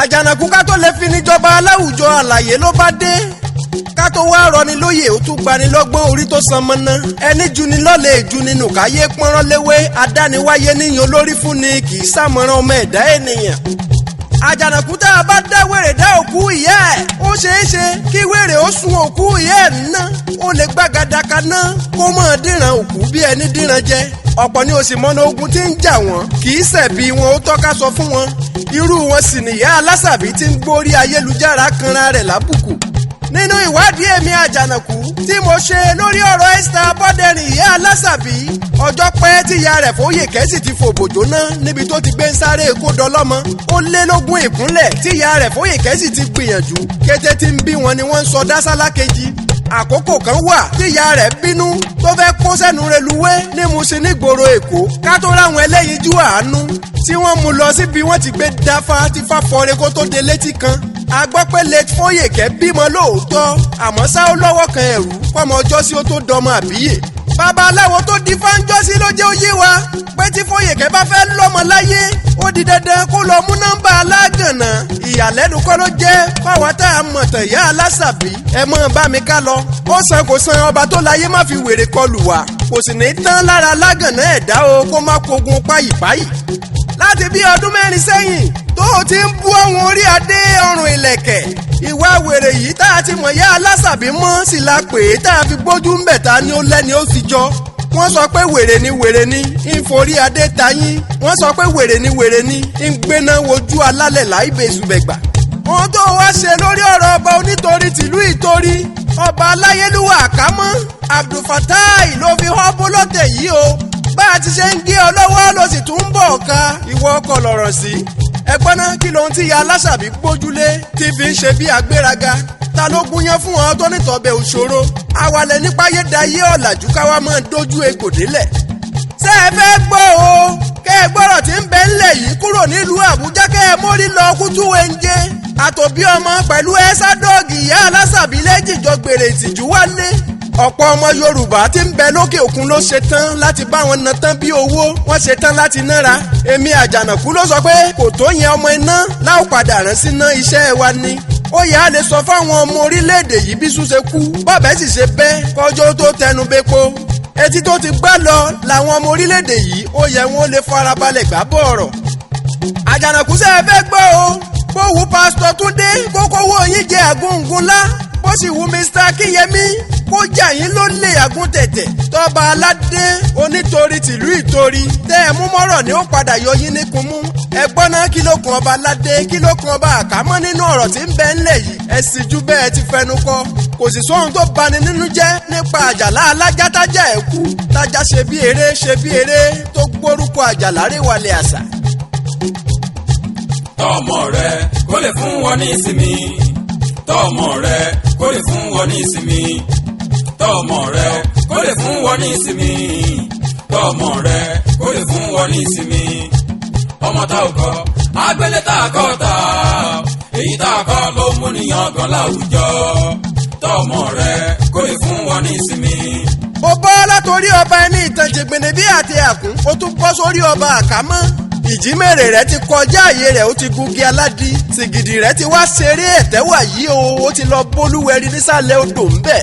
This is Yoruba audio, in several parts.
àjànàkú ká tó lè fi níjọba aláwùjọ àlàyé ló bá dé ká tó wá rọni lóyè ó tún gbani lọ́gbọ́n orí tó san mọ́ná ẹni juni lọ́lẹ̀ juni nù káyé pọ́nrán léwé adániwáyé níyan olórí fún ni kì í sàmọ́ràn ọmọ ẹ̀dá ènìyàn. àjànàkú tá a bá dá wèrè dá òkú ìyá ẹ̀ ó ṣeé ṣe kí wèrè ó sun òkú ìyá ẹ̀ ná ó lè gbàgàdà kaná kó mọ̀ dìran òkú bí ẹni dìran jẹ ọ̀pọ̀ ni òsì mọ́nà ogun tí ń jà wọ́n kì í ṣẹ̀bi wọn ó tọ́ka sọ fún wọn irú wọn sì nìyá alásàbí tí ń gbórí ayélujára kanra rẹ̀ lábùkù. nínú ìwádìí èmi àjànàkú tí mo ṣe lórí ọ̀rọ̀ Esther Aboderin ìyá alásàbí ọjọ́ pẹ́ tí ìyá rẹ̀ Foyeke sì ti fòbò jóná níbi tó ti gbé ń sáré kó dọlọ́mọ ó lé lógún ìkúnlẹ̀ tí ìyá rẹ̀ Foyeke sì ti gbìyànjú kété tí ń bí wọn ni wọ́n ń sọ dásálá kejì àkókò kan wà tí ìyá rẹ̀ bínú tó fẹ́ kó sẹ́nu reluwé ní Mùṣín nígboro Èkó ká tó ráwọn ẹlẹ́yinjú àánú tí wọ́n mú lọ síbi wọ́n ti gbé dáfá tí fáfọre kó tó de létí kan a gbọ́ pé late Foyeke bímọ lóòótọ́ àmọ́ ṣá ó lọ́wọ́ kan ẹ̀rú fọmọ ọjọ́ sí ó tó dọmọ àbíyè babaláwo tó di fáńjọ́sí ló jẹ́ ó yé wa pé tí Foyeke bá fẹ́ lọ́mọ láyé ó di dandan kó lọ mú nọ́mbà alágànná ìyàlẹ́nu kọ́ ló jẹ́ fáwọn tá a mọ̀ tàn ìyá alásàbí ẹ mọ̀ bá mi ká lọ ó san kò san ọba tó láyé má fi wèrè kọlù wá kò sì ní tán lára alágànná ẹ̀dá o kó má kogun páyìpáyì láti bí ọdún mẹ́rin sẹ́yìn tó o ti ń bú ohun orí adé ọrùn ìlẹ̀kẹ̀ ìwà wèrè yìí tá a ti mọ̀ yá alásàbí mọ́ sí la pè é tá a fi gbójú ń bẹ̀ ta ni ó lẹ́ni ó fi jọ wọ́n sọ pé wèrè ni ń forí adé tayín wọ́n sọ pé wèrè ni ń gbéná wojú alálẹ̀ láì bẹ́sùbẹ̀gbà. ohun tó wá ṣe lórí ọ̀rọ̀ ọba onítorí tìlú Ìtorí ọba aláyélúwà àkámọ́ Abdulfatai ló fi họ́ bólọ́tẹ̀ yìí o bá a ti ṣe ń gé ọ lọ́wọ́ ló sì tún ń bọ̀ ká ìwọ ọkọ̀ lọ̀rọ̀ sí ẹgbọ́n náà kí lóhun tí ìyá alásàbí gbójúlé tí fi ń ṣe bí agbéraga ta ló gúnyán fún ọ tó nítọ̀bẹ̀ òṣòro àwàlẹ̀ nípa ayédáyé ọ̀làjú káwá máa dojú egbò délẹ̀. ṣé ẹ fẹ́ gbọ́ o kẹ́ ẹ gbọ́rọ̀ tí ń bẹ ńlẹ̀ yìí kúrò nílùú Àbújá kẹ́ ẹ mórí lọ kútú wẹ́ńjẹ́ àtòbí ọmọ pẹ̀lú ẹ́sádọ́ọ̀gì ìyá alásàbí lẹ́jìjọ gbèrè ìtìjú wálé ọ̀pọ̀ ọmọ Yorùbá tí ń bẹ lókè òkun ló ṣe tán láti bá wọn ná tán bí owó wọ́n ṣe tán láti nára èmi àjànàkú ló sọ pé kò tó yẹn ọmọ iná láò padà rán sí ná iṣẹ́ wa ni ó yà á lè sọ fáwọn ọmọ orílẹ̀-èdè yìí bí sùn ṣe kú bọ́ọ̀bẹ́ sì ṣe bẹ́ kọjọ́ tó tẹnu bẹ́pọ̀ etí tó ti gbá lọ làwọn ọmọ orílẹ̀-èdè yìí ó yẹ wọn lè farabalẹ̀ gbá bọ̀ ọ̀rọ̀ àjànàkú ṣe é fẹ́ gbọ́ o bó wu pásítọ̀ Túndé kókówó yín jẹ àgúngúnlá bó sì wu Mr. Akínyẹmí kó jà yín ló lè àgúntẹ̀tẹ̀ tọ́ba aládé onítorí tìlú Ìtorí tẹ́ ẹ mú mọ́rọ̀ ni ó padà yọ yín níkun mú ẹgbọ́n náà kí ló kan ọba aládé kí ló kan ọba àkámọ́ nínú ọ̀rọ̀ tí ń bẹ ńlẹ̀ yìí ẹ sì ju bẹ́ẹ̀ ti fẹnu kọ kò sì sóhun tó bani nínú jẹ́ nípa àjàlá alájá tájà ẹ̀ kú tájà ṣe bí eré tó gbórúkọ àjàlá rèwàlẹ̀ àṣà. tọmọ rẹ kó lè fún wọn ní ìsinmi tọmọ rẹ kó lè fún wọn ní ìsinmi tọmọ rẹ kó lè fún wọn ní ìsinmi tọmọ rẹ kó lè fún wọn ní ìsinmi ọmọ tá ò kọ́ agbélé tá a kọ́ ta èyí tá a kọ́ ló mú nìyàn gan láwùjọ tọmọ rẹ kó lè fún wọn ní ìsinmi. ó bọ́ látòrí ọba ẹni ìtàn jẹgbẹ̀nẹ̀ bí àti àkún ó tún bọ́ sórí ọba àkámọ́ ìjímèrè rẹ ti kọjá àyè rẹ ó ti gungi aládìí sìgìdì rẹ ti wá ṣeré ẹ̀tẹ́wà yìí o ó ti lọ bólúwẹ̀rí nísàlẹ̀ odò ńbẹ̀.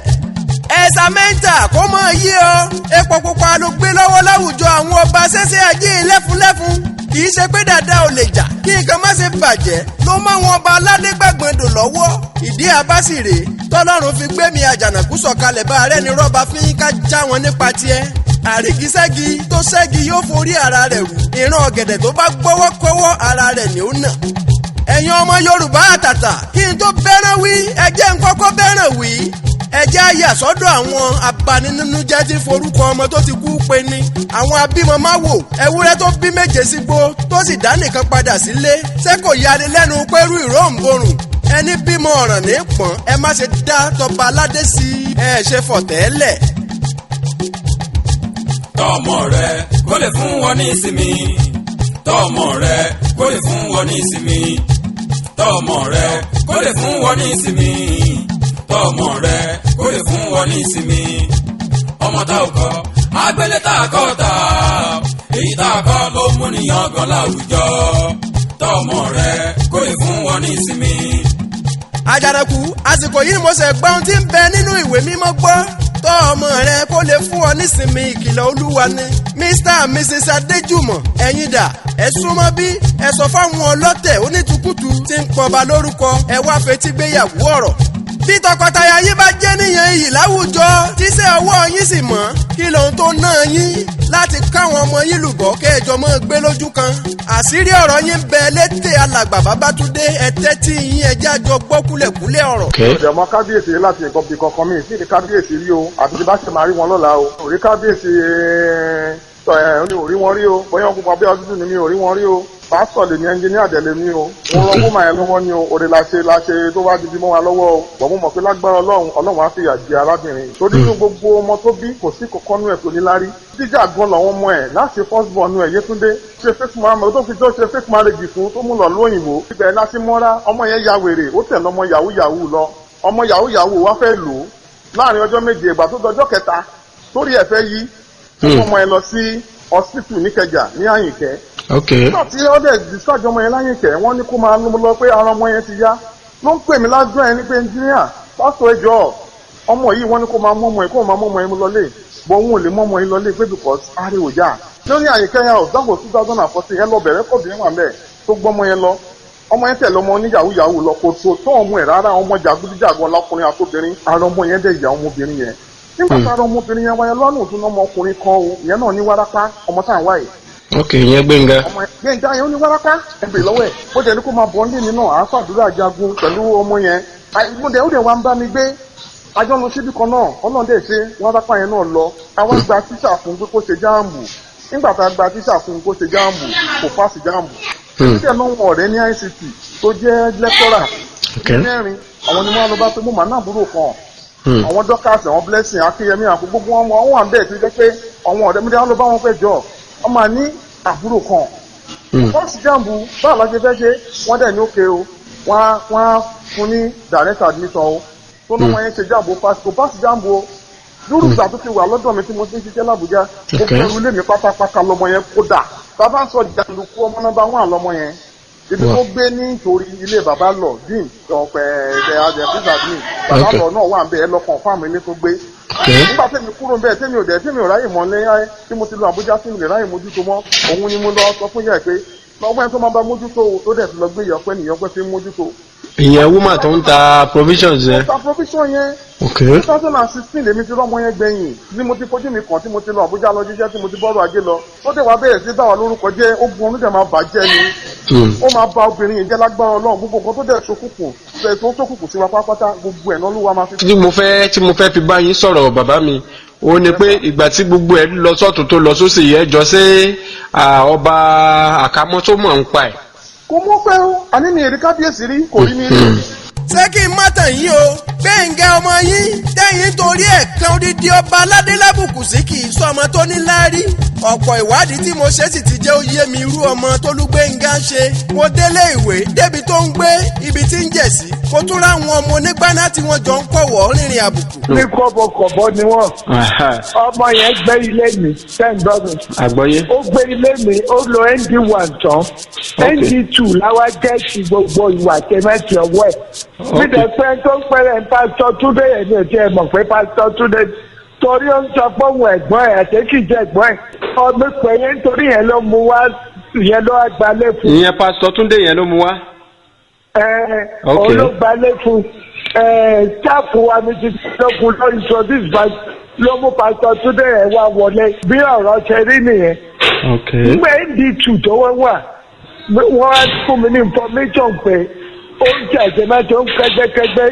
ẹ̀sà mẹ́ńtà kó mọ̀ yí ọ epo pupa ló gbé lọ́wọ́ láwùjọ àwọn ọba ṣẹ́ṣẹ́ ajé lẹ́fúnlẹ́fún kì í ṣe pé dáadáa ò lè jà kí nǹkan má ṣe bàjẹ́ ló mọ àwọn ọba aládé gbàgbọ́ndò lọ́wọ́ ìdí abásìrè tọ́lọ́run fi gbẹ́mí àjànàkú sọ̀kalẹ̀ bá arẹ́ ni rọ́bà fi ń ká já wọn nípa tiẹ̀ àrígiṣẹ́gi tó ṣẹ́gi yóò forí ara rẹ̀ rù ìran ọ̀gẹ̀dẹ̀ tó bá gbọ́wọ́ kọ́wọ́ ara rẹ̀ ni ó nà. ẹ̀yin ọmọ Yorùbá àtàtà kí n tó bẹ́ràn wí ẹjẹ́ ń kọ́kọ́ bẹ́ràn wí ẹjẹ́ ayé àsọ́dọ̀ àwọn abaninújẹ́ tí forúkọ ọmọ tó ti kú pe ni àwọn abímọ má wò ewúrẹ́ tó bí méje sígbó tó sì dá nìkan padà sílé ṣé kò yani lẹ́nu pẹ́rú ìró òǹborùn ẹni bímọ ọ̀ràn ní pọ̀n ẹ má ṣe dá tọba aládé sí ẹ ṣe fọ̀tẹ́lẹ̀. tọmọ rẹ kó lè fún wọn ní ìsinmi tọmọ rẹ kó lè fún wọn ní ìsinmi tọmọ rẹ kó lè fún wọn ní ìsinmi tọmọ rẹ kó lè fún wọn ní ìsinmi ọmọ tá ò kọ́ agbélé tá a kọ́ ta èyí tá a kọ́ ló mú nìyàn gan láwùjọ tọmọ rẹ kó lè fún wọn ní ìsinmi. Àjànàkú àsìkò yìí mo ṣe gbọ́ ohun tí ń bẹ nínú ìwé mímọ́ gbọ́ tọ́ ọmọ rẹ kó lè fún ọ nísinmi ìkìlọ̀ Olúwa ni. Mr and Mrs Adéjùmọ̀ ẹ̀yin dà ẹ súnmọ́ bí ẹ sọ fáwọn ọlọ́tẹ̀ onítùkùtù tí ń pọba lórúkọ ẹ wá fetí gbéyàwó ọ̀rọ̀. Bí tọkọtaya yín bá jẹ́ níyàn iyì láwùjọ tíṣẹ́ ọwọ́ yín sì mọ́ kí lóhun tó ná yín láti káwọn ọmọ yín lùbọ́ kẹjọ mọ́ gbé lójú kan. Àṣírí ọ̀rọ̀ yín bẹ létè alàgbà Babátúndé ẹ̀tẹ́ tí yín ẹjẹ́ àjọ gbọ́ kúlẹ̀kúlẹ̀ ọ̀rọ̀. ọ̀dẹ̀ ọmọ kábíyèsí láti nǹkan bí kankan mi sí ní kábíyèsí rí o àti tí bá ṣe máa rí wọn lọ́la o òrí kábíyèsí ò rí wọn rí o bóyá gbogbo abẹ́ ọdún ni mi ò rí wọn rí o pásítọ̀ lè ní ẹnjìníà dẹ̀ lè mí o mo rọ fún màá lọ́wọ́ ni o òde la ṣe tó wá dìbí mọ́ wa lọ́wọ́ o bọ̀ mo mọ̀ pé lágbára ọlọ́run á fìyà jẹ arábìnrin torí ní gbogbo ọmọ tó bí kò sí kọ̀ọ̀kan nú ẹ̀ tó ní lárí jíjà gan làwọn ọmọ ẹ̀ láti first born nú ẹ̀ Yétúndé ṣe fake marriage tó fi tó ṣe fake marriage fún tó mú lọ lóyìnbó ibẹ̀ láti mọ́ra ọmọ yẹn ya wèrè ó tẹ̀lé ọmọ yahoo yahoo lọ ọmọ yahoo yahoo wá fẹ́ lò ó láàrin ọjọ́ méje ìgbà tó dọjọ́ kẹta torí ẹ̀ fẹ́ yí fún ọmọ yẹn lọ sí hospital níkẹjà ní Àyìnkẹ́. nígbà tí ó dẹ̀ discharge ọmọ yẹn láyìnkẹ́ wọ́n ní kó máa lọ pé ara ọmọ yẹn ti yá ló ń pè mí lájọ́ ẹ̀ ní pé engineer pásítọ̀ ẹjọ́ ọmọ yìí wọ́n ní kó máa mú ọmọ yẹn kó máa mú ọmọ yẹn mú lọlé bọ́ òun ò lè mú ọmọ yẹn lọlé pé because ari ò yá lórí Àyìnkẹ́ yẹn ọ̀dọ́gbò 2014 yẹn lọ bẹ̀rẹ̀ kọ́ọ̀dù yẹn wà mẹ́ẹ̀ tó gbọ́ ọmọ yẹn lọ ọmọ yẹn tẹ̀lé ọmọ ní yahoo yahoo lọ kò tó ọmọ ẹ̀ rárá ọmọ jàgídíjàgan lọkùnrin àtòbìnrin ara ọmọ yẹn dẹ̀ ìyá ọmọbìnrin yẹn nígbà tá a rọ ọmọbìnrin yẹn wáyé lọ́nà òtún ọmọ ọkùnrin kan o ìyẹn náà ní wárápá ọmọ tá à ń wáyé. ok ìyẹn Gbénga. ọmọ Gbénga yẹn ó ní wárápá ẹgbẹ́ lọ́wọ́ ẹ̀ ó dẹ̀ ní kó máa bọ̀ ọ́ nílé náà àáfàdúrà jagun pẹ̀lú ọmọ yẹn ó dẹ̀ wá ń bá mi gbé àjọ lọ síbi kan náà ọlọ́run dẹ̀ ṣe wárápá yẹn náà lọ àwa gba tíṣà fún pé kó ṣe jáàmù nígbà tá a gba tíṣà fún kó ṣe jáàmù kò fásì jáàmù tíṣà náà wọ̀ ọ̀rẹ́ ní ICT tó jẹ́ lẹ́kọ́rà mẹ́rin àwọn ni wọ́n lọ bá pé mo máa náà búrò kan àwọn dọ́kàsì àwọn blessing akínyẹmí àpò gbogbo wọn wà ń bẹ̀ tí jẹ́ pé àwọn ọ̀rẹ́ mi dáhùn ló bá wọn fẹ́ jọ wọ́n máa ní àbúrò kan wọ́n sì jàǹbù báwo la ṣe fẹ́ ṣe wọ́n dẹ̀ ní òkè o wọ́n á fún ní direct admission o tó lọ́mọ yẹn ṣe jàǹbù kò pàṣẹ jàǹbù o lórí ìgbà tó ti wà lọ́dọ̀ mi tí mo ti ń ṣiṣẹ́ l'Àbújá ó fẹ́rù lé mi pátápátá lọ́mọ yẹn kó dà bàbá ń sọ jàǹdùkú ọmọ nọ́mbà 1 lọ́mọ yẹn ibi tó gbé nítorí ilé bàbá lọ dín bàbá lọ náà wà ń bẹ ẹ lọkàn fáàmù ilé tó gbé nígbà tẹ́mi kúrò ń bẹ́ẹ̀ tẹ́mi ò ráyè mọ́ lẹ́yìn tí mo ti lọ Àbújá tí mi lè ráyè mójútó mọ́ òun ni mo lọ sọ fún yẹ pé lọ́gbọ́n ẹni tó máa bá mójútó tó dẹ̀ ti lọ gbé ìyọpẹ́ nìyọpẹ́ fi ń mójútó. ìyẹn woman tó ń ta provisions yẹn. ta provision yẹn. ok 2016 lèmi ti rọ́mọ yẹn gbẹ̀yìn ni mo ti fojú mi kàn tí mo ti lọ Àbújá lọ jíjẹ́ tí mo ti bọ́rọ̀ ajé lọ ó dẹ̀ wá bẹ̀rẹ̀ sí bá wa lórúkọ jẹ́ ogun onídẹ̀ máa bàjẹ́ ni ó máa ba obìnrin yìí jẹ́ lágbára Ọlọ́run gbogbo nǹkan tó dẹ̀ ṣokùnkùn sí wa pátápátá gbogbo ẹ̀ náà ló wá máa fi. tí mo fẹ́ fi bá yín sọ̀rọ̀ bàbá mi ó ní pé ìgbà tí gbogbo ẹ̀ lọ sọ́tún tó lọ sósì yẹn jọ sí ọba àkámọ́ tó mọ̀ ń pa ẹ̀. kò mọ̀ pé o àní mi èrè kábíyèsí rí kò rí mi rí. ṣé kí n má tàn yín o Gbénga ọmọ yín tẹ́yìn torí ẹ̀ kan odidi ọba aládé lábùkù sí kì í sọ ọmọ tó ní láárí ọ̀pọ̀ ìwádìí tí mo ṣe sì ti jẹ́ ó yé mi irú ọmọ tó lú Gbénga ṣe mo délé ìwé débi tó ń gbé ibi tí ń jẹ̀ sí mo tún ráwọn ọmọ onígbáná tí wọ́n jọ ń kọ̀wọ́ rìnrìn àbùkù. ní kọ́bọ̀kọ̀bọ̀ ni wọ́n ọmọ yẹn gbé ilé mi ten dozen. àgbọ́yé. ó gbé ilé mi ó lo ND1 tán ND2 láwa gẹ̀ẹ́sì gbogbo ìwà tẹ́mẹ́tì ọwọ́ ẹ̀. nígbà pé tó ń pẹ́rẹ́ pásítọ̀ Túndé yẹn ní òtí ẹ̀ mọ̀ pé pásítọ̀ Túndé torí ó ń sọ pé òun ẹ̀gbọ́n ẹ̀ àti kì í jẹ́ ẹ̀gbọ́n ẹ̀ ọmọ pé yẹn nítorí yẹn ló mú wá yẹn ló wá gbalẹ̀ fún. ìyẹn pásítọ̀ Túndé yẹn ló mú wá. olóògbálẹ̀ fún táàpù wa mi ti lókun lórí introduce bank ló mú pásítọ̀ Túndé yẹn wá wọlé bí ọ̀rọ̀ ṣe rí nìyẹn. nígbà ND2 tó wá wọ́n á fún mi ní information pé oúnjẹ àjẹmẹ́tò ń kẹ́gbẹ́kẹ́gbẹ́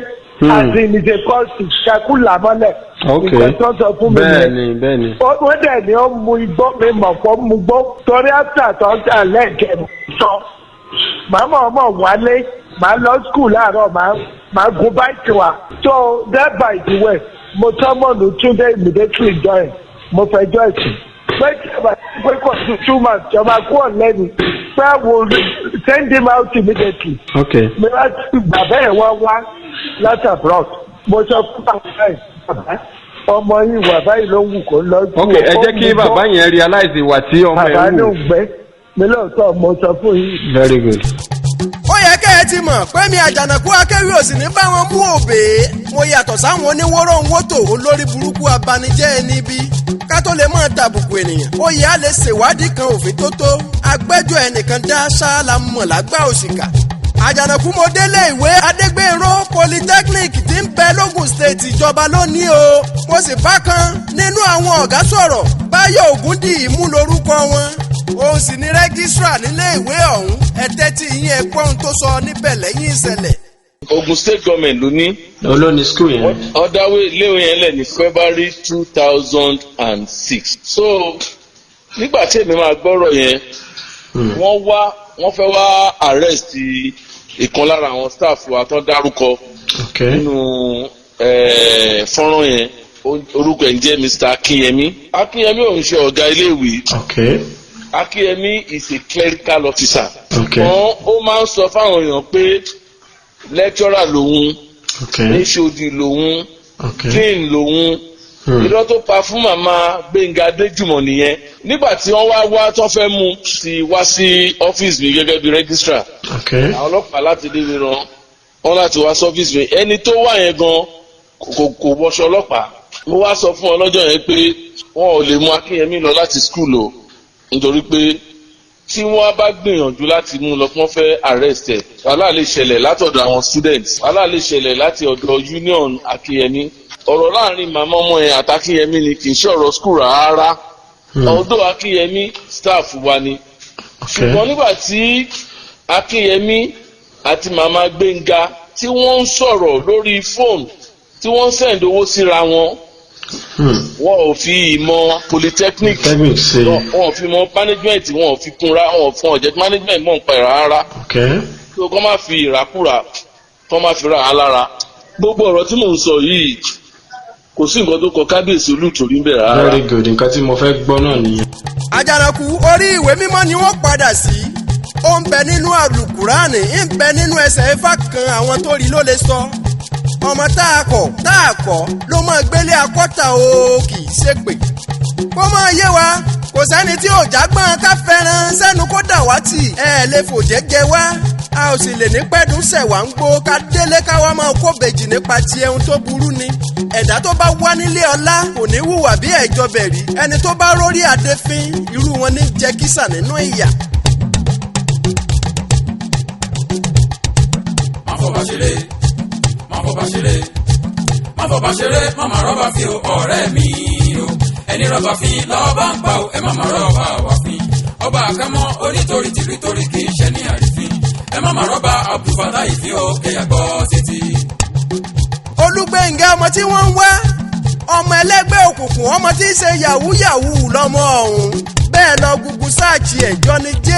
àti ìnìjẹ kọ́ọ̀sì kakúlà mọ́lẹ̀. nǹkan tó sọ fún mi yẹn. bẹ́ẹ̀ni. wọ́n dẹ̀ ní ó mu igbó mi mọ̀ fọ́ mu gbó torí áfíà tó ń tà lẹ́ẹ̀kẹ́ sọ. màmá ọmọ wálé màá lọ skul láàárọ̀ màá gun báìkì wa. so that by the way mo tọ́mọ̀nù Túndé immediately join mo fẹ́ jọ ẹ̀sìn. pé kò sí 2 months jọba kú ọ̀lẹ́ni pé I will send him out immediately. mi wá sí bàbá ẹ̀ wá láti abroad mo sọ fún bàbá ẹ̀ ọmọ yìí wà báyìí ló wù kó lọ. ok ẹ jẹ́ kí bàbá yẹn realize ìwà tí ọmọ ẹ̀ bàbá ń ló wù. gbẹ mi lóòótọ́ mo sọ fún yín. very good. ó yẹ kẹ́ ẹ ti mọ̀ pé mi àjànàkú akéwì ò sì ní bá wọn mú òbé mo yàtọ̀ sáwọn oníwóró ń wótò olórí burúkú abanijẹ́ ẹni bí ká tó lè máa tàbùkù ènìyàn ó yẹ á lè ṣèwádìí kan òfin tó tó agbẹ́jọ́ ẹnìkan dá ṣáàlà mọ̀ lágbá òṣìkà àjànàkú mo délé ìwé adégbèrò polytechnic tí ń bẹ lógùn state ìjọba lónìí o mo sì bá kan nínú àwọn ọ̀gá sọ̀rọ̀ báyọ̀ ògúndìí mú lórúkọ wọn òun sì ní rẹ́gísírà nílé ìwé ọ̀hún ẹ̀tẹ́tì yín ẹ̀gbọ́n tó sọ níbẹ̀ lẹ́yìn ìṣẹ̀lẹ̀. Ogun State Government ló ní. olóni school yẹn. ọ̀dáwé iléèwé yẹn lẹ̀ ní February 2006. so nígbà tí èmi máa gbọ́rọ̀ yẹn wọ́n fẹ́ wá arrest ìkan lára àwọn staff wa tó dárúkọ nínú fọ́nrán yẹn orúkọ ẹ̀ ń jẹ́ Mr. Akinyemi. Akinyemi ò ń ṣe ọ̀gá iléèwé. Akinyemi is a clerical officer. Ó máa ń sọ fáwọn èèyàn pé lecturer lòun HOD lòun clean lòun irọ́ tó pa fún màmá Gbénga Adéjùmọ̀ nìyẹn. Nígbà tí wọ́n wá tó fẹ́ mú ti wá sí ọ́fíìsì mi gẹ́gẹ́ bí registrar àwọn ọlọ́pàá láti débi rán wọn láti wá sí ọ́fíìsì mi. Ẹni tó wà yẹn gan kò wọṣọ ọlọ́pàá. Mo wá sọ fún ọ lọ́jọ́ yẹn pé wọn ò lè mú Akínyẹmí lọ láti school o nítorí pé tí wọ́n bá gbìyànjú láti mú lọ wọ́n fẹ́ arrest ẹ̀ wàhálà lè ṣẹlẹ̀ látọ̀dọ̀ àwọn students wàhálà lè ṣẹlẹ̀ láti ọ̀dọ̀ union Akínyẹmí. Ọ̀rọ̀ láàrin màmá ọmọ yẹn àti Akínyẹmí ni kì í ṣe ọ̀rọ̀ school rárá. Ọ̀dọ̀ Akínyẹmí staff wa ni. Ṣùgbọ́n nígbà tí Akínyẹmí àti màmá Gbénga tí wọ́n ń sọ̀rọ̀ lórí fóònù tí wọ́n ń send owó síra wọn wọn ò fi ìmọ̀ polytechnic wọn ò fi ìmọ̀ management wọn ò fi kúnra wọn ò fún ọ̀jẹ̀ management mọ̀ ń pa ìrà rárá tó kọ́ máa fi ìràkúrà kọ́ máa fi ra á lára. Gbogbo ọ̀rọ̀ tí mò ń sọ yìí kò sí nǹkan tó kọ kábíyèsí olùtòrí ń bẹ̀ rárá. very good nǹkan tí mo fẹ́ gbọ́ náà nìyẹn. àjànàkú orí ìwé mímọ́ ni wọ́n padà sí ó ń bẹ nínú àlùkùránì ń bẹ nínú ẹsẹ̀ Ifá kan àwọn tó rí ló lè sọ ọmọ tá a kọ̀ ló máa gbélé akọ́ta o kì í ṣépè. kó máa yé wa kò sẹ́ni tí ò jágbọ́n ká fẹ́ràn sẹ́nu kó dàwátì lè fòjẹ́ jẹ wá a ò sì lè ní pẹ́ẹ́dùn ṣẹ̀wá ń gbó ká délé káwá máa kó bèjì nípa ti ẹun tó burú ni. ẹ̀dá tó bá wá nílé ọlá kò ní hùwà bí ẹ̀jọbẹ̀ rí ẹni tó bá rórí adéfín irú wọn ní jẹ kísà nínú ìyà. má fọba ṣeré má má rọ́bà fi o ọ̀rẹ́ mi o ẹni rọ́bà fi lọ́ọ́bà ń pa o ẹ má má rọ́bà wà fi ọba àkámọ́ onítorí tìrìtòrí kì í ṣe ní àrífín ẹ má má rọ́bà Abdulfatai fi o kẹyà gbọ́ títí. Olúgbénga ọmọ tí wọ́n ń wá ọmọ ẹlẹ́gbẹ́ òkùnkùn ọmọ tí ń ṣe yahoo lọ́mọ ọ̀hún bẹ́ẹ̀ lọ Google sáàchì ẹ̀ Johnny J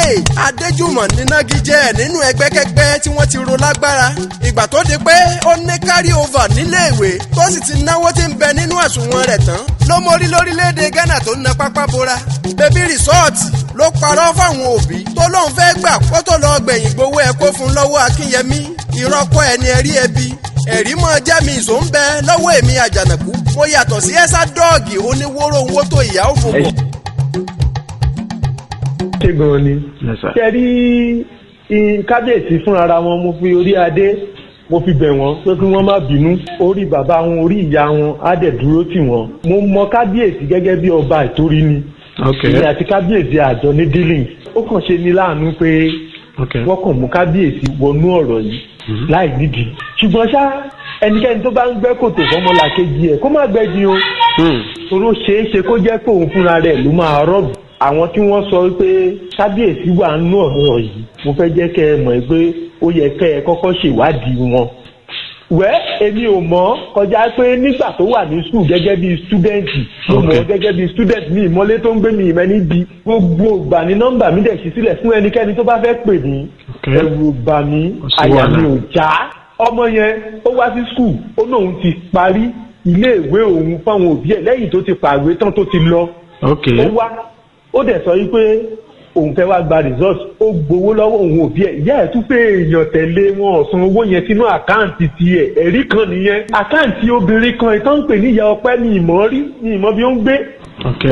Adéjùmọ̀ nínágíjẹ́ nínú ẹgbẹ́kẹ́gbẹ́ tí wọ́n ti ro lágbára ìgbà tó di pé ó ní carry over níléèwé tó sì ti náwó tí ń bẹ nínú àsùnwọ̀n rẹ̀ tán ló mórí lórílẹ̀‐èdè Ghana tó ń na pápá bora bébí rìsọ́ọ̀tì ló parọ́ fáwọn òbí tó lóun fẹ́ gbà kó tó lọ gbẹ̀yìn gbowó ẹ̀ kó fún lọ́wọ́ Akínyẹmí ìrọ́kọ́ ẹni ẹ̀rí ẹbí ẹ̀rí mọ́ jẹ́mi ìṣó ń bẹ lọ́wọ́ èmi àjànàkú mo yàtọ̀ sí ẹ́sà dọ́ọ̀gì oníwóró owó tó ìyá òfòwò. ṣé gan-an ni ṣe rí kábíyèsí fúnra wọn mo fi orí adé mo fi bẹ̀ wọ́n pé kí wọ́n má bínú orí bàbá wọn orí ìyá wọn á dẹ̀ dúró tì wọ́n mo mọ kábíyèsí gẹ́gẹ́ bí ọba ìtorí ni ìyẹn àti kábíyèsí àjọ ní dealings ó kàn ṣe ní láàánú pé wọ́n kàn mú kábíyèsí wọnú ọ̀rọ̀ yìí láì nídìí ṣùgbọ́n ṣá ẹnikẹ́ni tó bá ń gbẹ́ kòtò fọmọlàkejì ẹ̀ kó má gbẹ́jì o toró ṣeé ṣe kó jẹ́ pé òun fúnra rẹ̀ ló máa rọ́ọ̀bù àwọn tí wọ́n sọ pé kábíyèsí wà nínú ọ̀rọ̀ yìí mo fẹ́ jẹ́ kẹ́ ẹ mọ̀ pé ó yẹ kẹ́ ẹ kọ́kọ́ ṣèwádìí wọn. èmi ò mọ̀ kọjá pé nígbà tó wà ní skul gẹ́gẹ́ bí stúdẹ̀ǹtì mo mọ̀ gẹ́gẹ́ bí stúdẹ̀ǹtì ní ìmọ̀lé tó ń gbé mi ìmọ̀ níbi gbogbo ìgbà ní nọ́mbà mi dẹ̀ ṣí sílẹ̀ fún ẹnikẹ́ni tó bá fẹ́ pè mí ẹ̀rù bà mí àyà mi ò já ọmọ yẹn ó wá sí skul ó lóun ti parí iléèwé òun fáwọn òbí ẹ̀ lẹ́yìn tó ti pàwé tán tó ti lọ ó wá ó dẹ̀ sọ wípé òun fẹ́ wá gba result ó gbowó lọ́wọ́ òun òbí ẹ̀ ìyá ẹ̀ tún pé èèyàn tẹ̀lé wọn ọ̀sán owó yẹn sínú àkáǹtì tiẹ̀ ẹ̀rí kan nìyẹn àkáǹtì obìnrin kan ìtàn ń pè ní ìyá ọpẹ́ ní ìmọ̀ rí ní ìmọ̀ bí ó ń gbé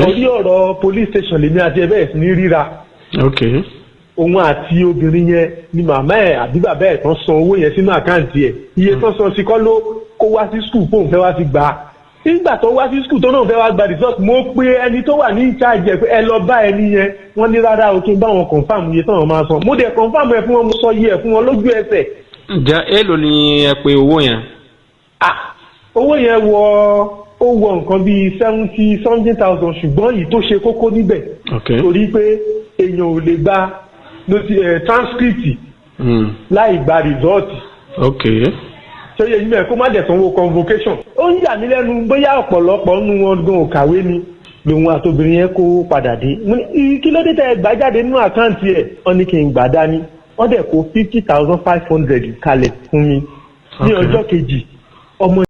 orí ọ̀rọ̀ police station lèmi àti ẹ̀ bẹ́ẹ̀ sí ní ríra òun àti obìnrin yẹn ni màmá ẹ̀ àbí bàbá ẹ̀ tán san owó yẹn sínú àkáǹtì ẹ̀ iye tán san sí kọ́ ló kó wá sí skul fóun fẹ́ wá fi gbà á nígbà tó wá sí skul tó náà fẹ́ wá gba result mo pe ẹni tó wà ní ìcháàjì ẹ̀ pé ẹ lọ bá ẹni yẹn wọ́n ní rárá o kí n bá wọn confam iye tán wọn máa san mo dẹ̀ confam ẹ̀ fún wọn mo sọ iye ẹ̀ fún wọn lójú ẹsẹ̀. ǹjẹ́ èèlò ni ẹ pe owó yẹn. owó yẹn ó wọ nǹkan bíi 70,000 ṣùgbọ́n èyí tó ṣe kókó níbẹ̀ torí pé èèyàn ò lè gba transcript láì gba result. ṣé yẹ yín kó má dẹ̀ sanwó convocation. ó ń yà mí lẹ́nu bóyá ọ̀pọ̀lọpọ̀ nínú wọn gan òkàwé ni lòun àtòbìnrin yẹn kó padà dé. kí ló dé tẹ́ ẹ gbà jáde nínú àkáǹtì ẹ̀ wọ́n ní kí n gbà dání wọ́n dẹ̀ kó 50,500 kalẹ̀ fún mi ní ọjọ́ kejì ọmọ